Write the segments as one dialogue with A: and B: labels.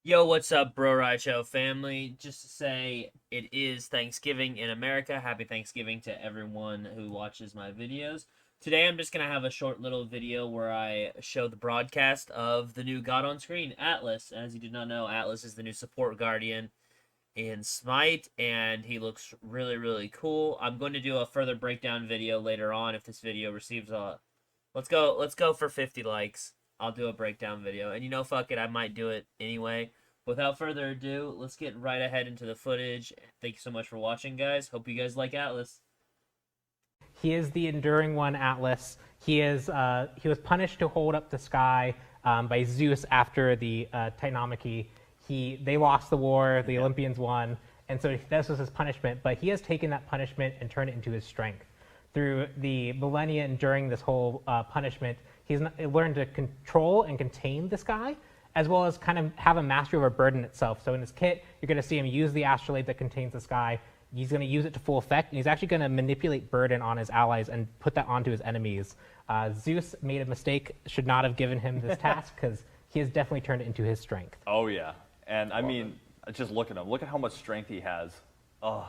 A: Yo, what's up, Bro Ride Show family? Just to say, it is Thanksgiving in America. Happy Thanksgiving to everyone who watches my videos. Today, I'm just going to have a short little video where I show the broadcast of the new God on Screen, Atlas. As you did not know, Atlas is the new support guardian in Smite, and he looks really, really cool. I'm going to do a further breakdown video later on if this video receives a... Let's go for 50 likes. I'll do a breakdown video. And fuck it, I might do it anyway. Without further ado, let's get right ahead into the footage. Thank you so much for watching, guys. Hope you guys like Atlas.
B: He is the enduring one, Atlas. He was punished to hold up the sky by Zeus after the Titanomachy. They lost the war, the Olympians won, and so this was his punishment. But he has taken that punishment and turned it into his strength. Through the millennia and during this whole punishment, he's learned to control and contain the sky, as well as kind of have a mastery over burden itself. So in his kit, you're going to see him use the astrolabe that contains the sky. He's going to use it to full effect, and he's actually going to manipulate burden on his allies and put that onto his enemies. Zeus made a mistake, should not have given him this task, because he has definitely turned it into his strength.
C: Oh, yeah. And I mean, just look at him. Look at how much strength he has. Oh.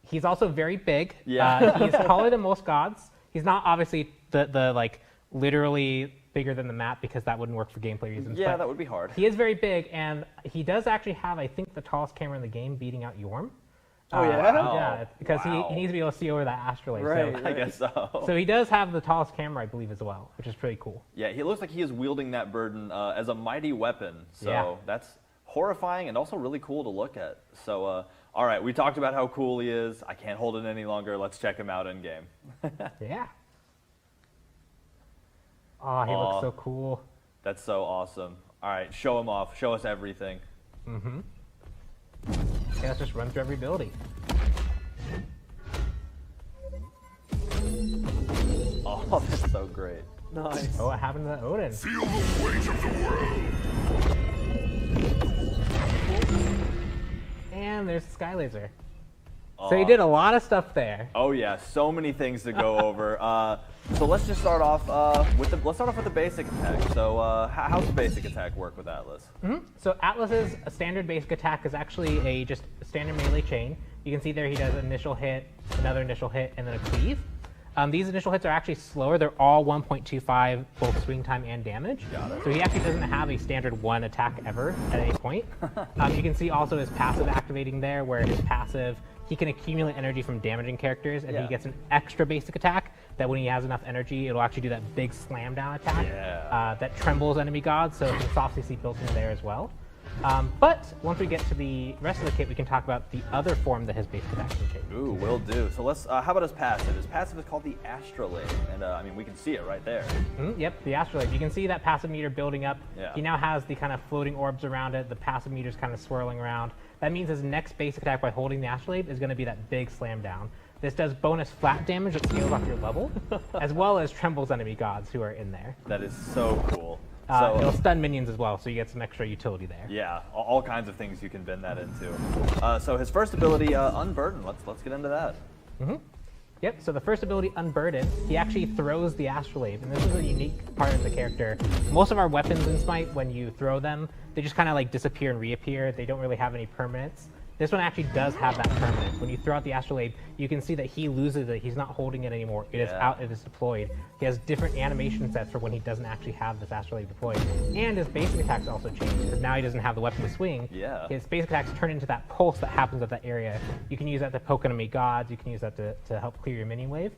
B: He's also very big.
C: Yeah.
B: He's taller than most gods. He's not obviously the like literally bigger than the map, because that wouldn't work for gameplay reasons.
C: Yeah,
B: but
C: that would be hard.
B: He is very big, and he does actually have, I think, the tallest camera in the game, beating out Yorm.
D: Oh, yeah?
C: Wow.
B: Yeah, because
C: Wow.
B: he needs to be able to see over that astrolabe.
D: Right.
B: So,
C: I guess so.
B: so he does have the tallest camera, I believe, as well, which is pretty cool.
C: Yeah, he looks like he is wielding that burden as a mighty weapon. So
B: Yeah.
C: that's horrifying and also really cool to look at. So, all right, we talked about how cool he is. I can't hold it any longer. Let's check him out in game.
B: Yeah. Oh, he looks so cool.
C: That's so awesome. All right, show him off. Show us everything.
B: Mm-hmm. Okay, let's just run through every ability.
C: Oh, that's so great.
D: Nice.
B: Oh, what happened to the Odin?
E: Feel the weight of the world.
B: And there's the Sky Laser. So he did a lot of stuff there.
C: Oh yeah, so many things to go over. So let's just start off with the basic attack. So how's the basic attack work with Atlas?
B: Mm-hmm. So Atlas's standard basic attack is actually a just standard melee chain. You can see there he does an initial hit, another initial hit, and then a cleave. These initial hits are actually slower. They're all 1.25, both swing time and damage.
C: Got it.
B: So he actually doesn't have a standard one attack ever at any point. You can see also his passive activating there, where his passive, he can accumulate energy from damaging characters, and
C: Yeah.
B: he gets an extra basic attack that when he has enough energy, it'll actually do that big slam down attack that trembles enemy gods, so some soft CC built in there as well. But once we get to the rest of the kit, we can talk about the other form that his basic attack can take.
C: Ooh, will do. So let's. How about his passive? His passive is called the Astrolabe, and I mean we can see it right there.
B: Yep, the astrolabe. You can see that passive meter building up.
C: Yeah.
B: He now has the kind of floating orbs around it. The passive meter's kind of swirling around. That means his next basic attack by holding the astrolabe is going to be that big slam down. This does bonus flat damage that scales off your level, as well as trembles enemy gods who are in there.
C: That is so cool.
B: It'll stun minions as well, so you get some extra utility there.
C: Yeah, all kinds of things you can bend that into. So his first ability, Unburden. Let's get into that.
B: Yep, so the first ability, Unburden, he actually throws the astrolabe, and this is a unique part of the character. Most of our weapons in Smite, when you throw them, they just kind of like disappear and reappear. They don't really have any permanence. This one actually does have that permanence. When you throw out the astrolabe, you can see that he loses it. He's not holding it anymore. It is out, it is deployed. He has different animation sets for when he doesn't actually have this astrolabe deployed. And his basic attacks also change, because now he doesn't have the weapon to swing.
C: Yeah.
B: His basic attacks turn into that pulse that happens at that area. You can use that to poke enemy gods. You can use that to help clear your mini wave.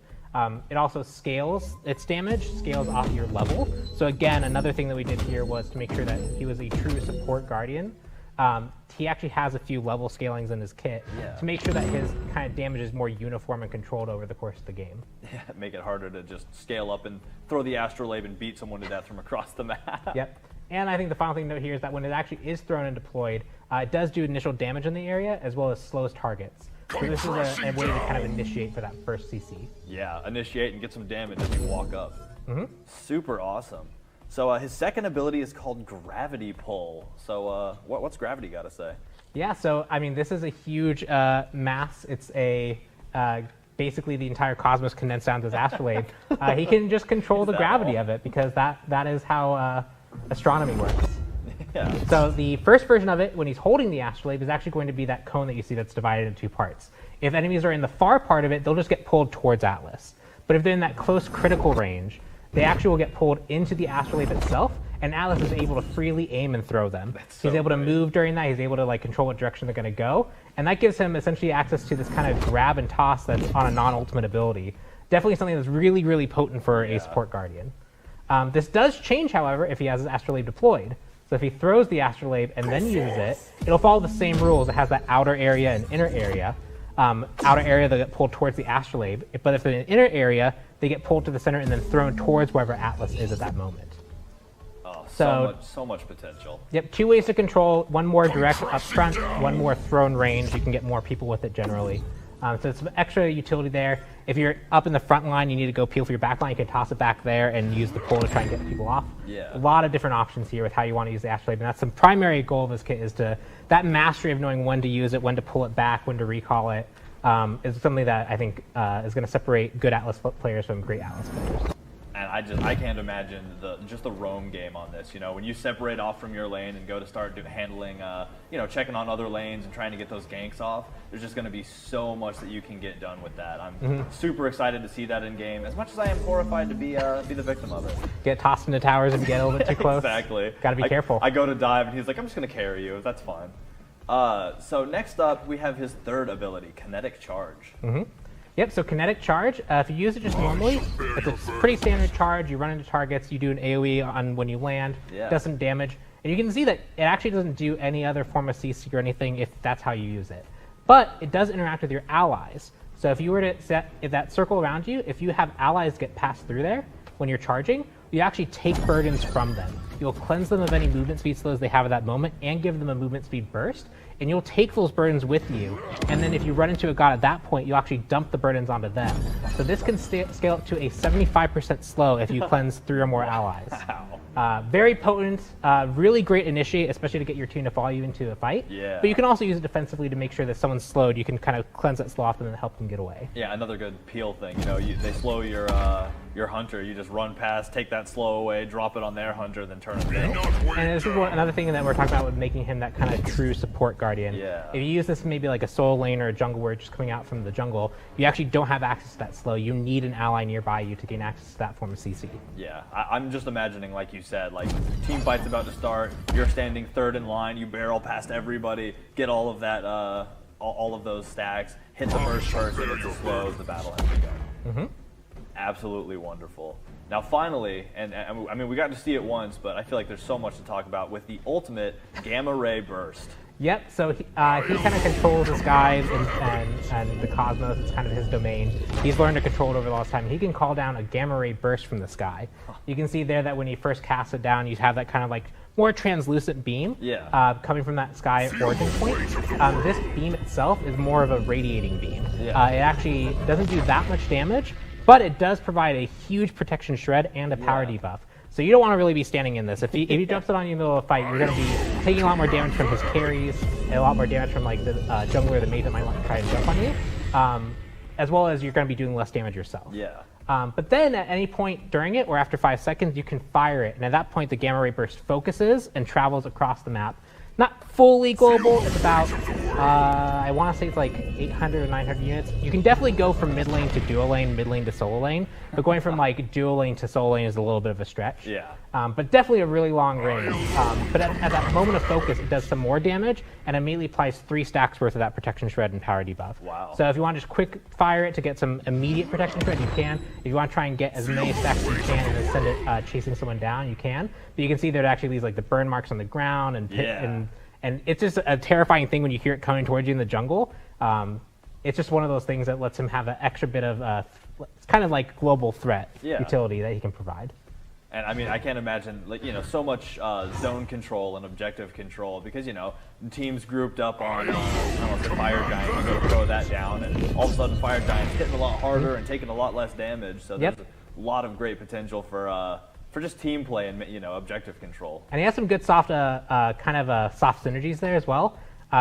B: It also scales its damage, scales off your level. So again, another thing that we did here was to make sure that he was a true support guardian. He actually has a few level scalings in his kit to make sure that his kind of damage is more uniform and controlled over the course of the game.
C: Yeah, make it harder to just scale up and throw the Astrolabe and beat someone to death from across the map.
B: Yep. And I think the final thing to note here is that when it actually is thrown and deployed, it does do initial damage in the area as well as slows targets. So this is a way to kind of initiate for that first CC.
C: Yeah, initiate and get some damage as you walk up. Super awesome. So his second ability is called Gravity Pull. So what's Gravity got to say?
B: Yeah, so I mean, this is a huge mass. It's a basically the entire cosmos condensed down to his astrolabe. He can just control the gravity of it, because that is how astronomy works.
C: Yeah.
B: So the first version of it, when he's holding the astrolabe, is actually going to be that cone that you see that's divided into 2 parts. If enemies are in the far part of it, they'll just get pulled towards Atlas. But if they're in that close critical range, they actually will get pulled into the astrolabe itself, and Atlas is able to freely aim and throw them.
C: So
B: he's able to
C: great.
B: move during that. He's able to like control what direction they're going to go, and that gives him essentially access to this kind of grab and toss that's on a non-ultimate ability. Definitely something that's really, really potent for a support guardian. This does change, however, if he has his astrolabe deployed. So if he throws the astrolabe and then uses it, it'll follow the same rules. It has that outer area and inner area. Outer area, they get pulled towards the astrolabe. But if they're in an inner area, they get pulled to the center and then thrown towards wherever Atlas is at that moment.
C: Oh,
B: So-
C: so much potential.
B: Yep, 2 ways to control. One more direct up front, one more thrown range. You can get more people with it generally. So it's some extra utility there. If you're up in the front line, you need to go peel for your back line, you can toss it back there and use the pull to try and get people off.
C: Yeah.
B: A lot of different options here with how you want to use the astrolabe, and that's the primary goal of this kit is that mastery of knowing when to use it, when to pull it back, when to recall it, is something that I think is going to separate good Atlas players from great Atlas players.
C: And I can't imagine just the roam game on this. You know, when you separate off from your lane and go to start handling, checking on other lanes and trying to get those ganks off, there's just going to be so much that you can get done with that. I'm super excited to see that in game, as much as I am horrified to be the victim of it.
B: Get tossed into towers if you get a little bit too close.
C: Exactly.
B: Got to be careful.
C: I go to dive and he's like, I'm just going to carry you. That's fine. So next up, we have his third ability, Kinetic Charge.
B: Yep, so Kinetic Charge, if you use it just normally, it's a pretty standard charge. You run into targets, you do an AoE on when you land,
C: Yeah.
B: does some damage. And you can see that it actually doesn't do any other form of CC or anything if that's how you use it. But it does interact with your allies. So if you were to set that circle around you, if you have allies get passed through there when you're charging, you actually take burdens from them. You'll cleanse them of any movement speed slows they have at that moment and give them a movement speed burst. And you'll take those burdens with you. And then if you run into a god at that point, you'll actually dump the burdens onto them. So this can scale up to a 75% slow if you cleanse 3 or more allies. Very potent, really great initiate, especially to get your team to follow you into a fight.
C: Yeah.
B: But you can also use it defensively to make sure that someone's slowed. You can kind of cleanse that slow off and then help them get away.
C: Yeah, another good peel thing. You know, they slow your hunter. You just run past, take that slow away, drop it on their hunter, then turn it down.
B: And this is another thing that we're talking about with making him that kind of true support guardian.
C: Yeah.
B: If you use this maybe like a solo lane or a jungle where it's just coming out from the jungle, you actually don't have access to that slow. You need an ally nearby you to gain access to that form of CC.
C: Yeah, I'm just imagining, like you said, like team fight's about to start. You're standing third in line. You barrel past everybody, get all of that, all of those stacks, hit the first person, it's a slow, the battle has begun. Absolutely wonderful. Now, finally, and I mean, we got to see it once, but I feel like there's so much to talk about with the ultimate Gamma Ray Burst.
B: Yep, so he kind of controls the skies and the cosmos. It's kind of his domain. He's learned to control it over the last time. He can call down a gamma ray burst from the sky. You can see there that when he first casts it down, you have that kind of like more translucent beam coming from that sky origin point. This beam itself is more of a radiating beam. It actually doesn't do that much damage, but it does provide a huge protection shred and a power debuff. So you don't want to really be standing in this. If he jumps it on you in the middle of a fight, you're going to be taking a lot more damage from his carries, and a lot more damage from like the jungler, the mate that might want to try and jump on you, as well as you're going to be doing less damage yourself.
C: Yeah.
B: But then at any point during it, or after 5 seconds, you can fire it, and at that point the gamma ray burst focuses and travels across the map. Not fully global, it's about, I want to say it's like 800 or 900 units. You can definitely go from mid lane to dual lane, mid lane to solo lane, but going from like dual lane to solo lane is a little bit of a stretch.
C: Yeah.
B: But definitely a really long range. But at that moment of focus, it does some more damage and immediately applies 3 stacks worth of that protection shred and power debuff.
C: Wow.
B: So if you want to just quick fire it to get some immediate protection shred, you can. If you want to try and get as many stacks as you can and then send it chasing someone down, you can. But you can see there it actually leaves like the burn marks on the ground and it's just a terrifying thing when you hear it coming towards you in the jungle. It's just one of those things that lets him have an extra bit of, it's kind of like global threat utility that he can provide.
C: And I mean, I can't imagine, like, you know, so much zone control and objective control because, you know, teams grouped up on, I don't know, Fire Giant, you go throw that down, and all of a sudden Fire Giant's hitting a lot harder and taking a lot less damage. So there's a lot of great potential for just team play and, you know, objective control.
B: And he has some good soft, kind of soft synergies there as well.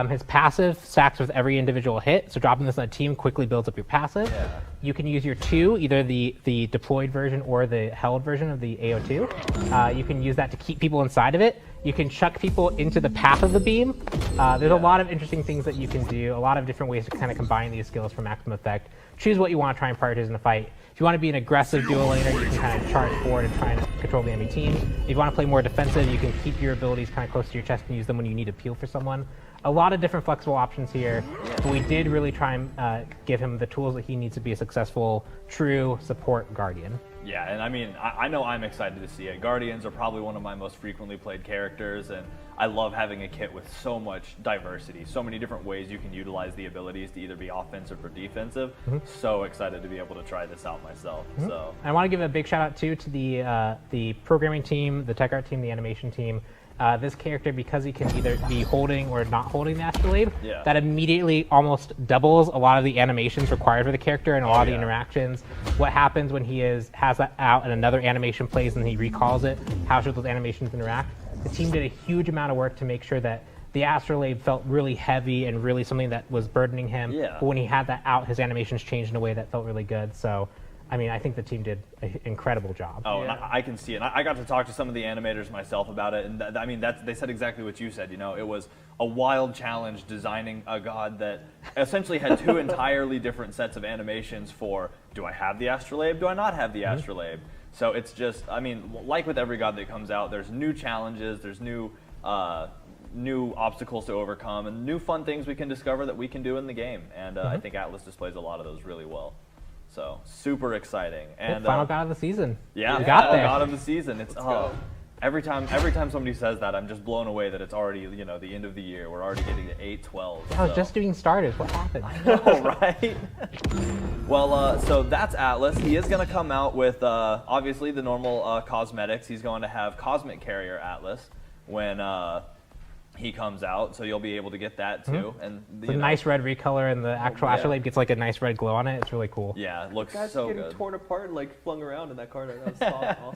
B: His passive stacks with every individual hit, so dropping this on a team quickly builds up your passive.
C: Yeah.
B: You can use your 2, either the deployed version or the held version of the AO2. You can use that to keep people inside of it. You can chuck people into the path of the beam. There's a lot of interesting things that you can do, a lot of different ways to kind of combine these skills for maximum effect. Choose what you want to try and prioritize in the fight. If you want to be an aggressive dual laner, you can kind of charge forward and try and control the enemy team. If you want to play more defensive, you can keep your abilities kind of close to your chest and use them when you need to peel for someone. A lot of different flexible options here, but we did really try and give him the tools that he needs to be a successful, true support guardian.
C: Yeah, and I mean, I know I'm excited to see it. Guardians are probably one of my most frequently played characters, and I love having a kit with so much diversity, so many different ways you can utilize the abilities to either be offensive or defensive. So excited to be able to try this out myself. So
B: I want to give a big shout out too to the programming team, the tech art team, the animation team. This character, because he can either be holding or not holding the astrolabe, that immediately almost doubles a lot of the animations required for the character and a lot of the interactions. What happens when he has that out and another animation plays and he recalls it, how should those animations interact? The team did a huge amount of work to make sure that the astrolabe felt really heavy and really something that was burdening him. But when he had that out, his animations changed in a way that felt really good. So, I mean, I think the team did an incredible job.
C: Oh, and I can see it. I got to talk to some of the animators myself about it, and I mean, they said exactly what you said. You know, it was a wild challenge designing a god that essentially had 2 entirely different sets of animations for, do I have the astrolabe, do I not have the astrolabe? So it's just, I mean, like with every god that comes out, there's new challenges, there's new obstacles to overcome, and new fun things we can discover that we can do in the game. And I think Atlas displays a lot of those really well. So super exciting. And
B: final god of the season.
C: Yeah,
B: we got there.
C: God of the season. It's every time somebody says that, I'm just blown away that it's already, you know, the end of the year. We're already getting to 8/12.
B: I was just doing starters. What happened?
C: Oh, right. Well, so that's Atlas. He is going to come out with obviously the normal cosmetics. He's going to have Cosmic Carrier Atlas when he comes out, so you'll be able to get that too. And
B: It's a nice red recolor, and the actual astrolabe gets like a nice red glow on it. It's really cool.
C: Yeah, it looks
D: Guys
C: so
D: getting
C: good.
D: torn apart and like flung around in that corner. That was awesome.